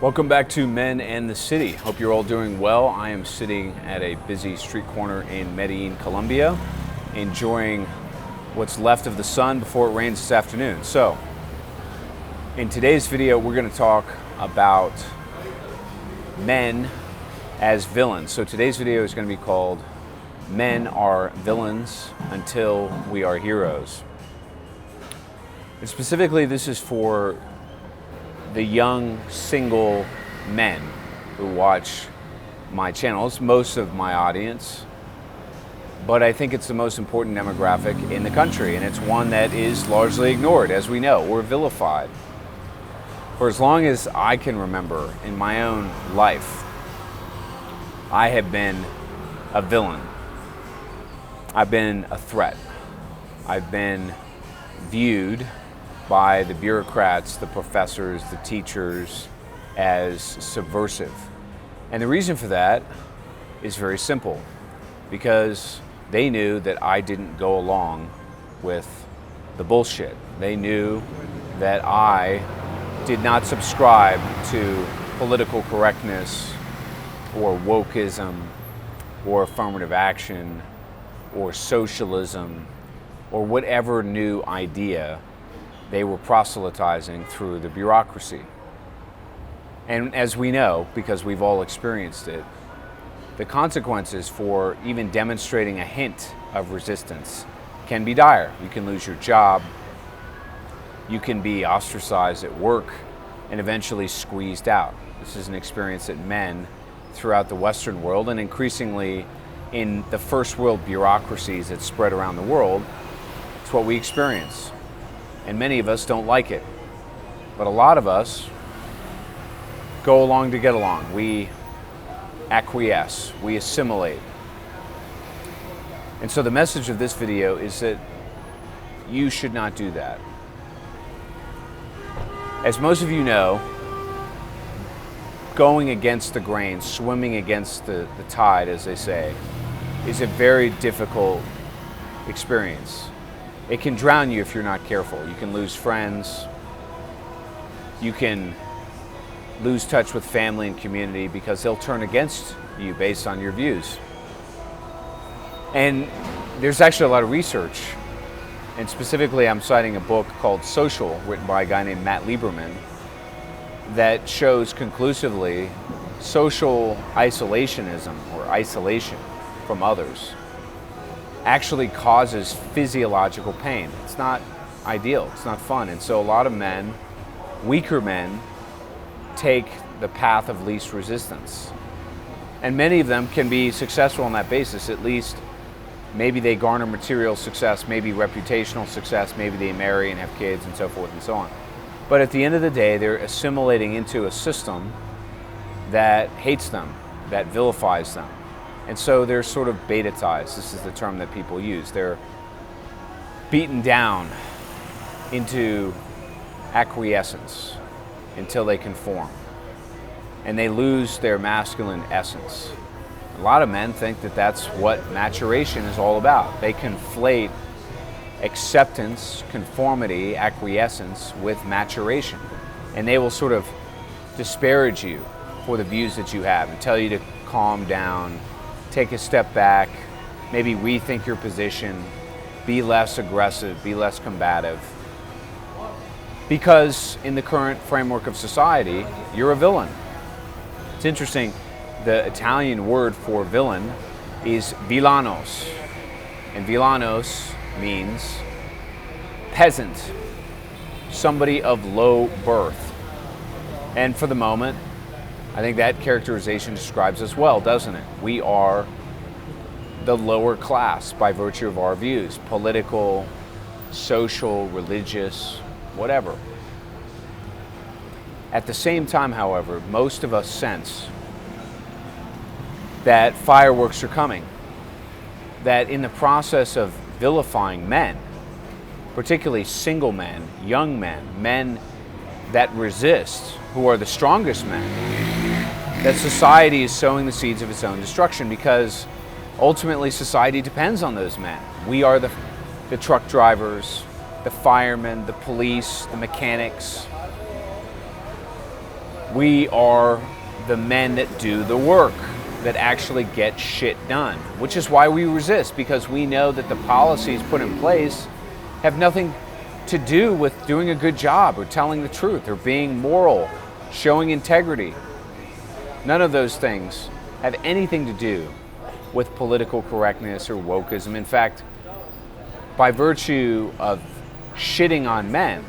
Welcome back to Men and the City. Hope you're all doing well. I am sitting at a busy street corner in Medellin, Colombia, enjoying what's left of the sun before it rains this afternoon. So, in today's video, we're going to talk about men as villains. So today's video is going to be called Men Are Villains Until We Are Heroes. And specifically, this is for the young single men who watch my channel. It's most of my audience, but I think it's the most important demographic in the country, and it's one that is largely ignored. As we know, we're vilified. For as long as I can remember in my own life, I have been a villain. I've been a threat. I've been viewed by the bureaucrats, the professors, the teachers as subversive. And the reason for that is very simple, because they knew that I didn't go along with the bullshit. They knew that I did not subscribe to political correctness or wokeism or affirmative action or socialism or whatever new idea they were proselytizing through the bureaucracy. And as we know, because we've all experienced it, the consequences for even demonstrating a hint of resistance can be dire. You can lose your job, you can be ostracized at work, and eventually squeezed out. This is an experience that men throughout the Western world, and increasingly in the first world bureaucracies that spread around the world, it's what we experience. And many of us don't like it. But a lot of us go along to get along. We acquiesce, we assimilate. And so the message of this video is that you should not do that. As most of you know, going against the grain, swimming against the tide, as they say, is a very difficult experience. It can drown you if you're not careful. You can lose friends. You can lose touch with family and community because they'll turn against you based on your views. And there's actually a lot of research, and specifically I'm citing a book called Social, written by a guy named Matt Lieberman, that shows conclusively social isolationism or isolation from others actually causes physiological pain. It's not ideal, it's not fun. And so a lot of men, weaker men, take the path of least resistance. And many of them can be successful on that basis. At least maybe they garner material success, maybe reputational success, maybe they marry and have kids and so forth and so on. But at the end of the day, they're assimilating into a system that hates them, that vilifies them. And so they're sort of beta-tized. This is the term that people use. They're beaten down into acquiescence until they conform. And they lose their masculine essence. A lot of men think that that's what maturation is all about. They conflate acceptance, conformity, acquiescence with maturation. And they will sort of disparage you for the views that you have and tell you to calm down, take a step back, maybe rethink your position, be less aggressive, be less combative. Because in the current framework of society, you're a villain. It's interesting, the Italian word for villain is villanos. And villanos means peasant, somebody of low birth. And for the moment, I think that characterization describes us well, doesn't it? We are the lower class by virtue of our views, political, social, religious, whatever. At the same time, however, most of us sense that fireworks are coming, that in the process of vilifying men, particularly single men, young men, men that resist, who are the strongest men, that society is sowing the seeds of its own destruction, because ultimately society depends on those men. We are the truck drivers, the firemen, the police, the mechanics. We are the men that do the work, that actually get shit done, which is why we resist, because we know that the policies put in place have nothing to do with doing a good job or telling the truth or being moral, showing integrity. None of those things have anything to do with political correctness or wokeism. In fact, by virtue of shitting on men,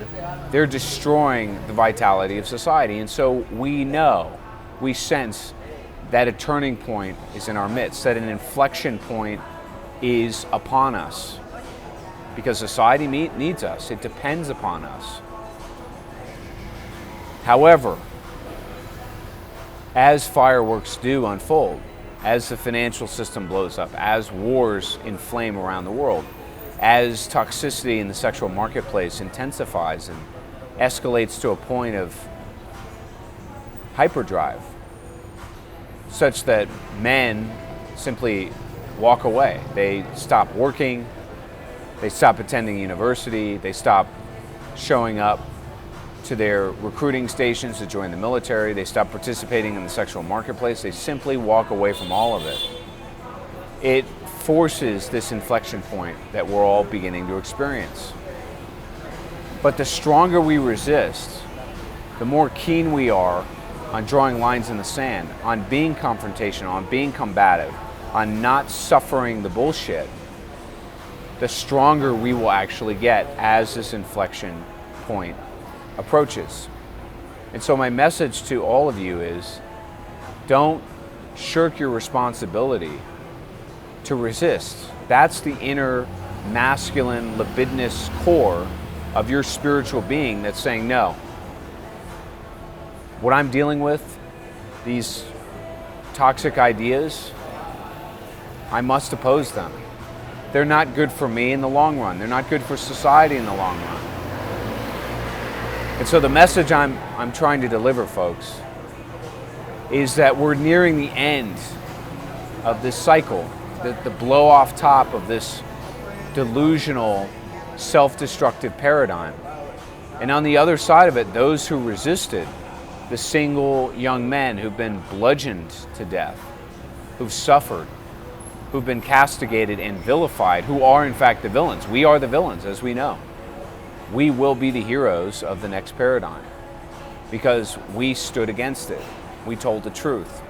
they're destroying the vitality of society. And so we know, we sense that a turning point is in our midst, that an inflection point is upon us, because society needs us. It depends upon us. However, as fireworks do unfold, as the financial system blows up, as wars inflame around the world, as toxicity in the sexual marketplace intensifies and escalates to a point of hyperdrive, such that men simply walk away. They stop working, they stop attending university, they stop showing up to their recruiting stations to join the military, they stop participating in the sexual marketplace, they simply walk away from all of it. It forces this inflection point that we're all beginning to experience. But the stronger we resist, the more keen we are on drawing lines in the sand, on being confrontational, on being combative, on not suffering the bullshit, the stronger we will actually get as this inflection point approaches. And so my message to all of you is, don't shirk your responsibility to resist. That's the inner masculine, libidinous core of your spiritual being that's saying, no, what I'm dealing with, these toxic ideas, I must oppose them. They're not good for me in the long run. They're not good for society in the long run. And so the message I'm trying to deliver, folks, is that we're nearing the end of this cycle, the blow off top of this delusional, self-destructive paradigm. And on the other side of it, those who resisted, the single young men who've been bludgeoned to death, who've suffered, who've been castigated and vilified, who are in fact the villains. We are the villains, as we know. We will be the heroes of the next paradigm because we stood against it. We told the truth.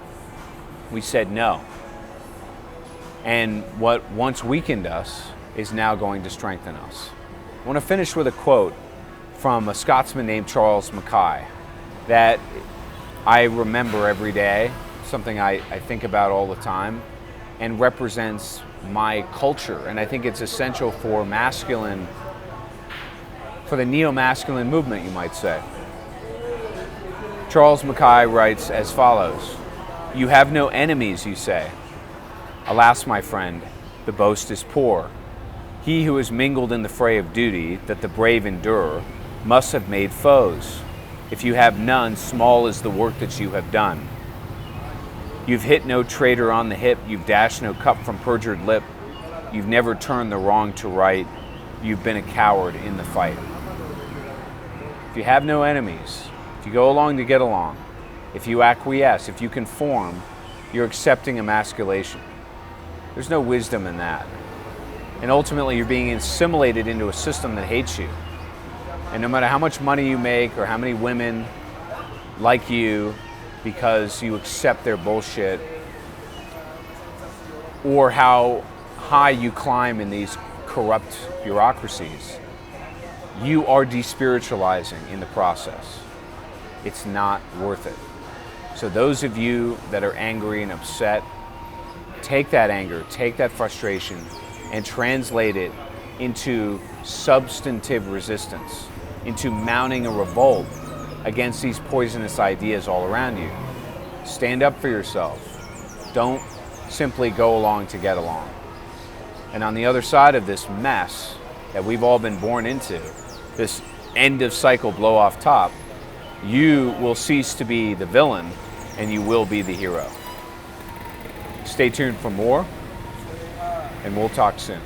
We said no. And what once weakened us is now going to strengthen us. I want to finish with a quote from a Scotsman named Charles Mackay that I remember every day, something I think about all the time, and represents my culture. And I think it's essential for the Neo-Masculine movement, you might say. Charles Mackay writes as follows: "You have no enemies, you say. Alas, my friend, the boast is poor. He who is mingled in the fray of duty, that the brave endure, must have made foes. If you have none, small is the work that you have done. You've hit no traitor on the hip, you've dashed no cup from perjured lip, you've never turned the wrong to right, you've been a coward in the fight." If you have no enemies, if you go along to get along, if you acquiesce, if you conform, you're accepting emasculation. There's no wisdom in that. And ultimately, you're being assimilated into a system that hates you. And no matter how much money you make or how many women like you because you accept their bullshit, or how high you climb in these corrupt bureaucracies, you are despiritualizing in the process. It's not worth it. So those of you that are angry and upset, take that anger, take that frustration, and translate it into substantive resistance, into mounting a revolt against these poisonous ideas all around you. Stand up for yourself. Don't simply go along to get along. And on the other side of this mess that we've all been born into, this end of cycle blow off top, you will cease to be the villain and you will be the hero. Stay tuned for more, and we'll talk soon.